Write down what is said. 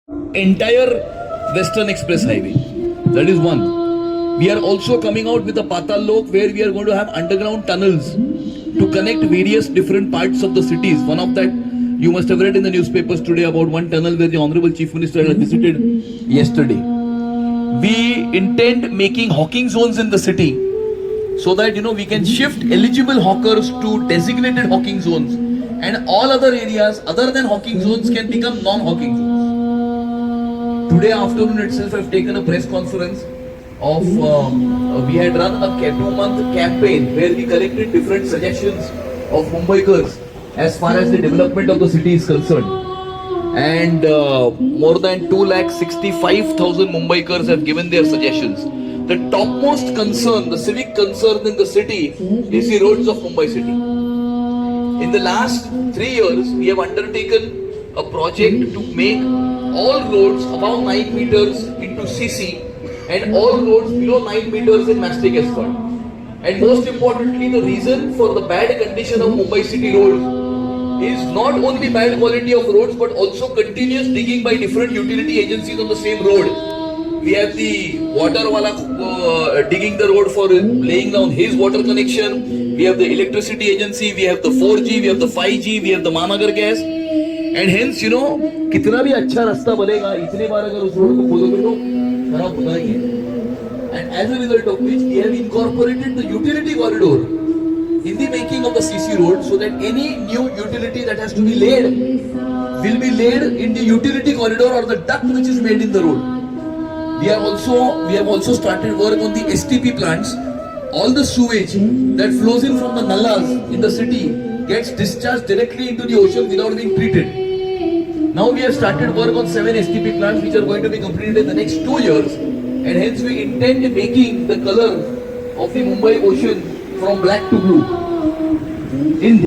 entire Western Express Highway. That is one. We are also coming out with a Patal Lok where we are going to have underground tunnels to connect various different parts of the cities. One of that you must have read in the newspapers today about one tunnel where the Honorable Chief Minister had visited yesterday. We intend making hawking zones in the city so that we can shift eligible hawkers to designated hawking zones, and all other areas other than hawking zones can become non-hawking zones. Today afternoon itself I've taken a press conference of we had run a 2-month campaign where we collected different suggestions of Mumbaikars as far as the development of the city is concerned, and more than 2,65,000 Mumbaikars have given their suggestions. The topmost concern, the civic concern in the city is the roads of Mumbai city. In the last 3 years, we have undertaken a project to make all roads above 9 meters into CC and all roads below 9 meters in mastic asphalt. And most importantly, the reason for the bad condition of Mumbai city roads is not only bad quality of roads but also continuous digging by different utility agencies on the same road. We have the water wala digging the road for laying down his water connection. We have the electricity agency, we have the 4G, we have the 5G, we have the Mahanagar gas. And hence, कितना भी अच्छा रास्ता बनेगा, इतने बार अगर उस road को खोदोगे तो खराब होगा ही है. And as a result of which, we have incorporated the utility corridor in the making of the CC road, so that any new utility that has to be laid will be laid in the utility corridor or the duct which is made in the road. We have also started work on the STP plants. All the sewage that flows in from the nallas in the city gets discharged directly into the ocean without being treated. Now we have started work on 7 STP plants which are going to be completed in the next 2 years, and hence we intend making the color of the Mumbai ocean from black to blue. In